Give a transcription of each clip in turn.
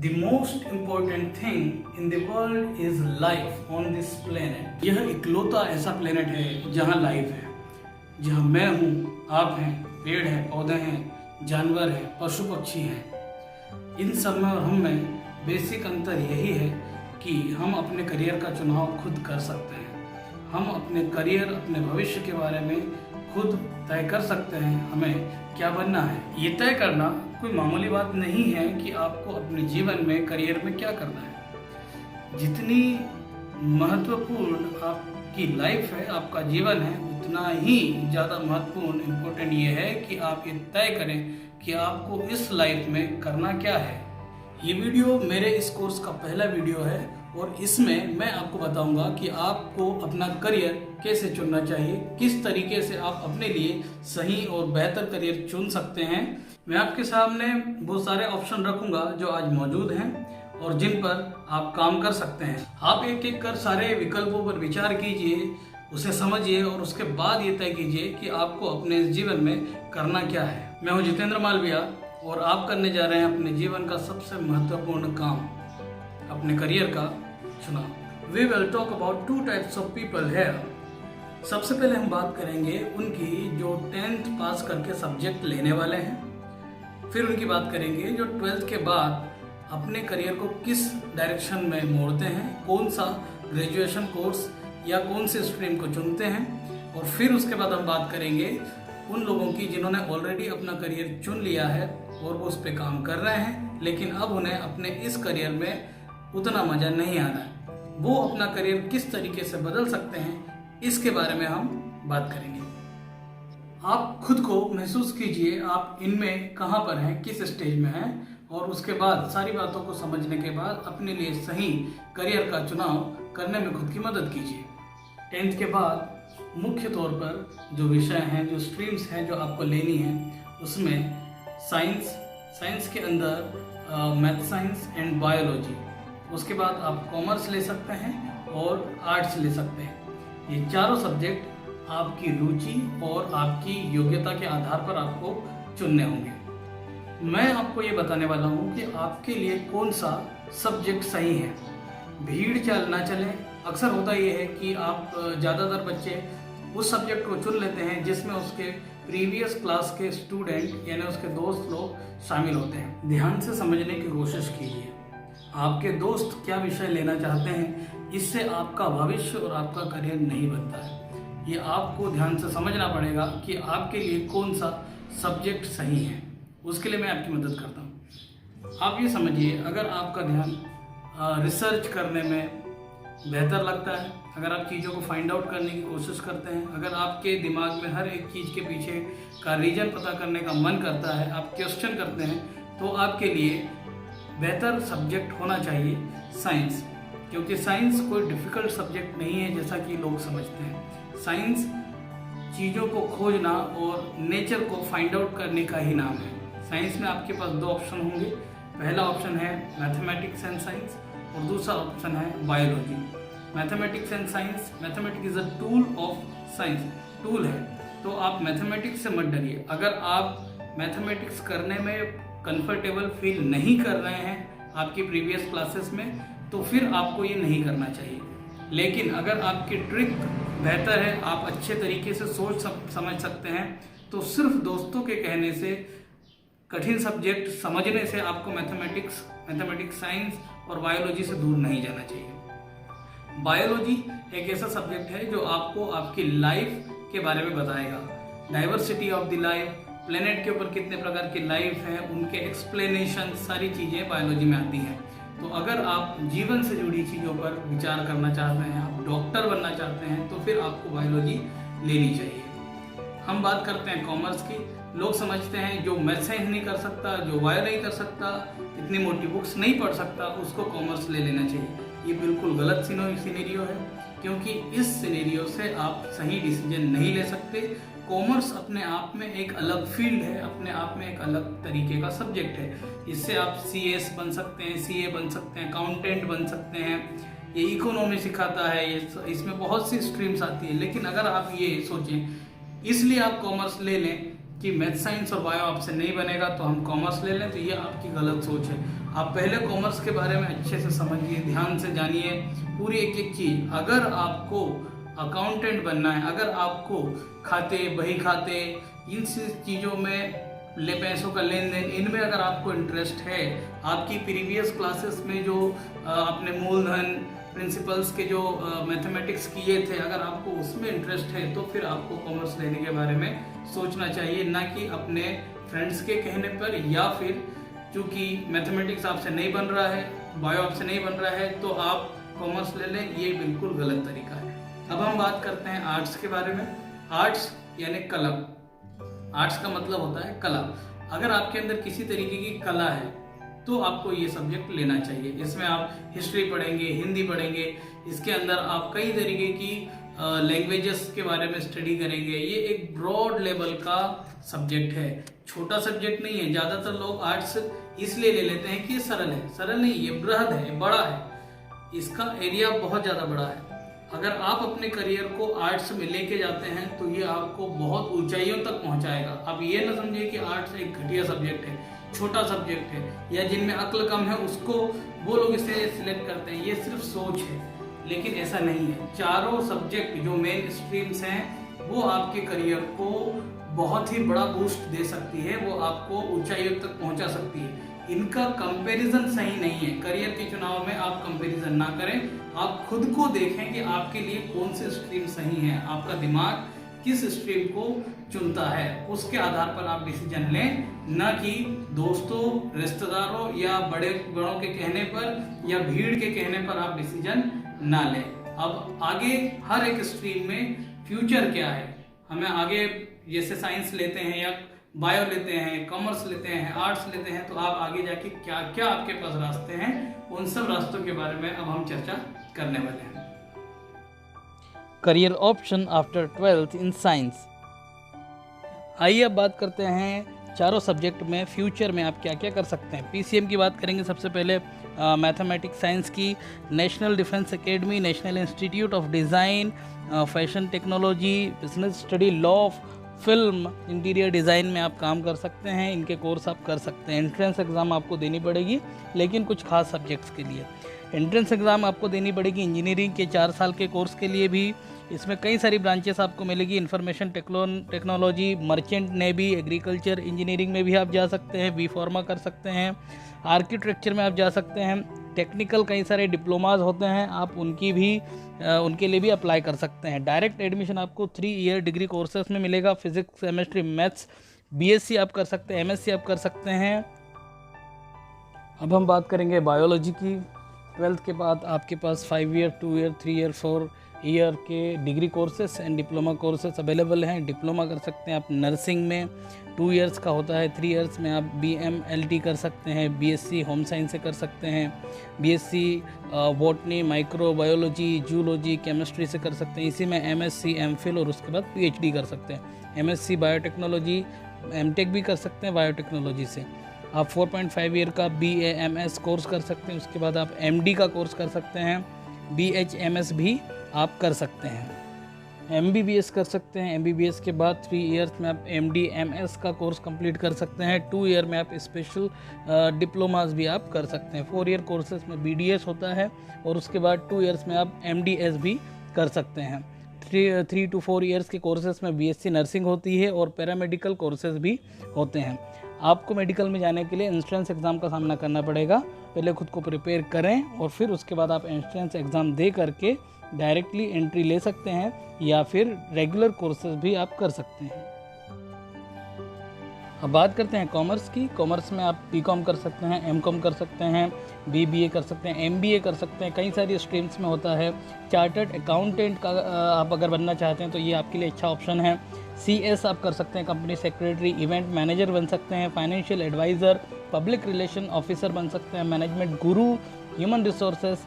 The most important thing in the world is life on this planet. यह इकलौता ऐसा planet है जहाँ लाइफ है, जहाँ मैं हूँ, आप हैं, पेड़ है, पौधे हैं, जानवर हैं, पशु पक्षी हैं। इन सब में और हम में बेसिक अंतर यही है कि हम अपने करियर का चुनाव खुद कर सकते हैं। हम अपने करियर, अपने भविष्य के बारे में खुद तय कर सकते हैं हमें क्या बनना है। ये तय करना कोई मामूली बात नहीं है कि आपको अपने जीवन में, करियर में क्या करना है। जितनी महत्वपूर्ण आपकी लाइफ है, आपका जीवन है, उतना ही ज़्यादा महत्वपूर्ण इम्पोर्टेंट ये है कि आप ये तय करें कि आपको इस लाइफ में करना क्या है। ये वीडियो मेरे इस कोर्स का पहला वीडियो है और इसमें मैं आपको बताऊंगा कि आपको अपना करियर कैसे चुनना चाहिए, किस तरीके से आप अपने लिए सही और बेहतर करियर चुन सकते हैं। मैं आपके सामने बहुत सारे ऑप्शन रखूंगा जो आज मौजूद हैं और जिन पर आप काम कर सकते हैं। आप एक एक कर सारे विकल्पों पर विचार कीजिए, उसे समझिए और उसके बाद ये तय कीजिए कि आपको अपने जीवन में करना क्या है। मैं हूँ जितेंद्र मालविया और आप करने जा रहे हैं अपने जीवन का सबसे महत्वपूर्ण काम, अपने करियर का चुनाव। We will talk about two types of people here. सबसे पहले हम बात करेंगे उनकी जो 10th पास करके सब्जेक्ट लेने वाले हैं। फिर उनकी बात करेंगे जो 12th के बाद अपने करियर को किस डायरेक्शन में मोड़ते हैं, कौन सा ग्रेजुएशन कोर्स या कौन सी स्ट्रीम को चुनते हैं। और फिर उसके बाद हम बात करेंगे उन लोगों की जिन्होंने ऑलरेडी अपना करियर चुन लिया है और वो उस पर काम कर रहे हैं, लेकिन अब उन्हें अपने इस करियर में उतना मज़ा नहीं आ रहा है। वो अपना करियर किस तरीके से बदल सकते हैं, इसके बारे में हम बात करेंगे। आप खुद को महसूस कीजिए, आप इनमें कहाँ पर हैं, किस स्टेज में हैं, और उसके बाद सारी बातों को समझने के बाद अपने लिए सही करियर का चुनाव करने में खुद की मदद कीजिए। 10th के बाद मुख्य तौर पर जो विषय हैं, जो स्ट्रीम्स हैं जो आपको लेनी है, उसमें साइंस के अंदर मैथ साइंस एंड बायोलॉजी, उसके बाद आप कॉमर्स ले सकते हैं और आर्ट्स ले सकते हैं। ये चारों सब्जेक्ट आपकी रुचि और आपकी योग्यता के आधार पर आपको चुनने होंगे। मैं आपको ये बताने वाला हूँ कि आपके लिए कौन सा सब्जेक्ट सही है। भीड़ चाल ना चले। अक्सर होता ये है कि आप ज़्यादातर बच्चे उस सब्जेक्ट को चुन लेते हैं जिसमें उसके प्रीवियस क्लास के स्टूडेंट यानी उसके दोस्त लोग शामिल होते हैं। ध्यान से समझने की कोशिश कीजिए, आपके दोस्त क्या विषय लेना चाहते हैं। इससे आपका भविष्य और आपका करियर नहीं बनता है। ये आपको ध्यान से समझना पड़ेगा कि आपके लिए कौन सा सब्जेक्ट सही है। उसके लिए मैं आपकी मदद करता हूँ। आप ये समझिए, अगर आपका ध्यान रिसर्च करने में बेहतर लगता है, अगर आप चीज़ों को फाइंड आउट करने की कोशिश करते हैं, अगर आपके दिमाग में हर एक चीज़ के पीछे का रीजन पता करने का मन करता है, आप क्वेश्चन करते हैं, तो आपके लिए बेहतर सब्जेक्ट होना चाहिए साइंस। क्योंकि साइंस कोई डिफ़िकल्ट सब्जेक्ट नहीं है जैसा कि लोग समझते हैं। साइंस चीज़ों को खोजना और नेचर को फाइंड आउट करने का ही नाम है। साइंस में आपके पास दो ऑप्शन होंगे। पहला ऑप्शन है मैथमेटिक्स एंड साइंस और दूसरा ऑप्शन है biology. Mathematics and science, mathematics is a tool of science, tool है, तो आप मैथमेटिक्स से मत डरिए। अगर आप मैथमेटिक्स करने में कंफर्टेबल फील नहीं कर रहे हैं आपकी प्रीवियस क्लासेस में, तो फिर आपको ये नहीं करना चाहिए। लेकिन अगर आपकी ट्रिक बेहतर है, आप अच्छे तरीके से सोच समझ सकते हैं, तो सिर्फ दोस्तों के कहने से, कठिन सब्जेक्ट समझने से आपको मैथमेटिक्स, साइंस और बायोलॉजी से दूर नहीं जाना चाहिए। बायोलॉजी एक ऐसा सब्जेक्ट है जो आपको आपकी लाइफ के बारे में बताएगा। Diversity of the life, planet के ऊपर कितने प्रकार की लाइफ है, उनके एक्सप्लेनेशन, सारी चीज़ें बायोलॉजी में आती हैं। तो अगर आप जीवन से जुड़ी चीज़ों पर विचार करना चाहते हैं, आप डॉक्टर बनना चाहते हैं, तो फिर आपको बायोलॉजी लेनी चाहिए। हम बात करते हैं कॉमर्स की। लोग समझते हैं जो मैथ साइंस नहीं कर सकता, जो बायो नहीं कर सकता, इतनी मोटी बुक्स नहीं पढ़ सकता, उसको कॉमर्स ले लेना चाहिए। ये बिल्कुल गलत सिनेरियो है, क्योंकि इस सिनेरियो से आप सही डिसीजन नहीं ले सकते। कॉमर्स अपने आप में एक अलग फील्ड है, अपने आप में एक अलग तरीके का सब्जेक्ट है। इससे आप CS बन सकते हैं, CA बन सकते हैं, अकाउंटेंट बन सकते हैं। ये इकोनॉमी सिखाता है, ये इसमें बहुत सी स्ट्रीम्स आती है। लेकिन अगर आप ये सोचें इसलिए आप कॉमर्स ले लें कि मैथ साइंस और बायो आपसे नहीं बनेगा तो हम कॉमर्स ले लें, तो ये आपकी गलत सोच है। आप पहले कॉमर्स के बारे में अच्छे से समझिए, ध्यान से जानिए पूरी एक एक चीज़। अगर आपको अकाउंटेंट बनना है, अगर आपको खाते, बही खाते, इन चीज़ों में पैसों का लेन देन, इनमें अगर आपको इंटरेस्ट है, आपकी प्रीवियस क्लासेस में जो आपने मूलधन प्रिंसिपल्स के जो मैथमेटिक्स किए थे, अगर आपको उसमें इंटरेस्ट है तो फिर आपको कॉमर्स लेने के बारे में सोचना चाहिए, ना कि अपने फ्रेंड्स के कहने पर, या फिर क्योंकि मैथमेटिक्स आपसे नहीं बन रहा है, बायो आपसे नहीं बन रहा है तो आप कॉमर्स ले लें। ये बिल्कुल गलत तरीका है। अब हम बात करते हैं आर्ट्स के बारे में। आर्ट्स यानी कला। आर्ट्स का मतलब होता है कला। अगर आपके अंदर किसी तरीके की कला है तो आपको ये सब्जेक्ट लेना चाहिए। इसमें आप हिस्ट्री पढ़ेंगे, हिंदी पढ़ेंगे, इसके अंदर आप कई तरीके की लैंग्वेजेस के बारे में स्टडी करेंगे। ये एक ब्रॉड लेवल का सब्जेक्ट है, छोटा सब्जेक्ट नहीं है। ज़्यादातर लोग आर्ट्स इसलिए ले लेते हैं कि ये सरल है। सरल नहीं, ये बृहद है, बड़ा है, इसका एरिया बहुत ज़्यादा बड़ा है। अगर आप अपने करियर को आर्ट्स में लेके जाते हैं तो ये आपको बहुत ऊंचाइयों तक पहुंचाएगा। आप ये ना समझिए कि आर्ट्स एक घटिया सब्जेक्ट है, छोटा सब्जेक्ट है, या जिनमें अक्ल कम है उसको वो लोग इसे सिलेक्ट करते हैं। ये सिर्फ सोच है, लेकिन ऐसा नहीं है। चारों सब्जेक्ट जो मेन स्ट्रीम्स हैं वो आपके करियर को बहुत ही बड़ा बूस्ट दे सकती है, वो आपको ऊंचाइयों तक पहुंचा सकती है। इनका कंपैरिजन सही नहीं है। करियर के चुनाव में आप कंपैरिजन ना करें, आप खुद को देखें कि आपके लिए कौन से स्ट्रीम सही है, आपका दिमाग किस स्ट्रीम को चुनता है, उसके आधार पर आप डिसीजन लें, ना कि दोस्तों, रिश्तेदारों या बड़ों के कहने पर या भीड़ के कहने पर आप डिसीजन ना लें। अब आगे हर एक स्ट्रीम में फ्यूचर क्या है, हमें आगे जैसे साइंस लेते हैं या बायो लेते हैं, कॉमर्स लेते हैं, आर्ट्स लेते हैं, तो आप आगे जाके क्या क्या आपके पास रास्ते हैं, उन सब रास्तों के बारे में अब हम चर्चा करने वाले हैं। Career option after 12th in science. आइए अब बात करते हैं चारों सब्जेक्ट में फ्यूचर में आप क्या क्या कर सकते हैं। पीसीएम की बात करेंगे सबसे पहले, मैथमेटिक्स साइंस की national defence academy, national institute of design, fashion technology, business study, law, film, interior design में आप काम कर सकते हैं। इनके कोर्स आप कर सकते हैं। एंट्रेंस एग्ज़ाम आपको देनी पड़ेगी, लेकिन कुछ खास सब्जेक्ट्स के लिए एंट्रेंस एग्ज़ाम आपको देनी पड़ेगी। इंजीनियरिंग के 4 साल के कोर्स के लिए भी इसमें कई सारी ब्रांचेस आपको मिलेगी। Information technology, merchant navy, agriculture engineering में भी आप जा सकते हैं, बी फार्मा कर सकते हैं, आर्किटेक्चर में आप जा सकते हैं, टेक्निकल कई सारे डिप्लोमाज होते हैं, आप उनके लिए भी अप्लाई कर सकते हैं। डायरेक्ट एडमिशन आपको 3 ईयर डिग्री कोर्सेज में मिलेगा। फिजिक्स, केमिस्ट्री, मैथ्स, बीएससी आप कर सकते हैं, एमएससी आप कर सकते हैं। अब हम बात करेंगे बायोलॉजी की। 12th के बाद आपके पास 5 ईयर, 2 ईयर, 3 ईयर, 4 ईयर के degree courses and diploma courses available हैं। डिप्लोमा कर सकते हैं आप नर्सिंग में, 2 ईयर्स का होता है। 3 ईयर्स में आप BMLT कर सकते हैं। बीएससी होम साइंस से कर सकते हैं। BSc botany, microbiology, zoology, chemistry से कर सकते हैं। इसी में MSc, MPhil और उसके बाद PhD कर सकते हैं। MSc बायोटेक्नोलॉजी, MTech भी कर सकते हैं बायोटेक्नोलॉजी से। आप 4.5 ईयर का BAMS कोर्स कर सकते हैं। उसके बाद आप MD का कोर्स कर सकते हैं। BHMS भी आप कर सकते हैं। MBBS कर सकते हैं। MBBS के बाद 3 ईयर्स में आप MD/MS का कोर्स कंप्लीट कर सकते हैं। 2 ईयर में आप स्पेशल डिप्लोमास भी आप कर सकते हैं। 4 ईयर कोर्सेज में BDS होता है और उसके बाद 2 ईयर्स में आप MDS भी कर सकते हैं। 3 to 4 ईयर्स के कोर्सेज में BSc नर्सिंग होती है और पैरामेडिकल कोर्सेज भी होते हैं। आपको मेडिकल में जाने के लिए एंट्रेंस एग्ज़ाम का सामना करना पड़ेगा। पहले खुद को प्रिपेयर करें और फिर उसके बाद आप एंट्रेंस एग्ज़ाम दे करके डायरेक्टली एंट्री ले सकते हैं, या फिर रेगुलर कोर्सेज भी आप कर सकते हैं। अब बात करते हैं कॉमर्स की। कॉमर्स में आप BCom कर सकते हैं, MCom कर सकते हैं, BBA कर सकते हैं, MBA कर सकते हैं। कई सारी स्ट्रीम्स में होता है। चार्टर्ड अकाउंटेंट का आप अगर बनना चाहते हैं तो ये आपके लिए अच्छा ऑप्शन है। CS आप कर सकते हैं, कंपनी सेक्रेटरी, इवेंट मैनेजर बन सकते हैं, financial advisor, public relation officer बन सकते हैं, मैनेजमेंट गुरु, ह्यूमन रिसोर्सेज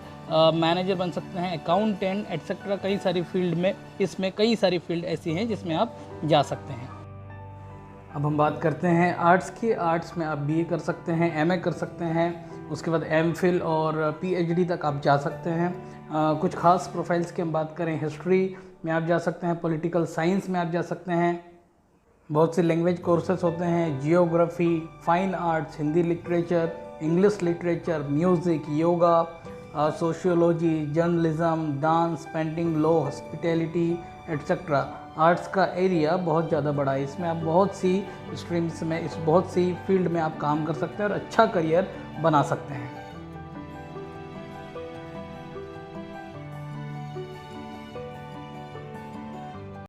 मैनेजर बन सकते हैं, अकाउंटेंट एट्सेट्रा। कई सारी फील्ड में, इसमें कई सारी फील्ड ऐसी हैं जिसमें आप जा सकते हैं। अब हम बात करते हैं आर्ट्स की। आर्ट्स में आप BA कर सकते हैं, MA कर सकते हैं, उसके बाद MPhil और PhD तक आप जा सकते हैं। कुछ खास प्रोफाइल्स की हम बात करें, हिस्ट्री में आप जा सकते हैं, पॉलिटिकल साइंस में आप जा सकते हैं। बहुत से लैंग्वेज कोर्सेज होते हैं, geography, fine arts, Hindi literature, English literature, music, yoga, sociology, journalism, dance, painting, law, hospitality etcetera. Arts का एरिया बहुत ज़्यादा बड़ा है, इसमें आप बहुत सी स्ट्रीम्स में, बहुत सी फील्ड में आप काम कर सकते हैं और अच्छा करियर बना सकते हैं।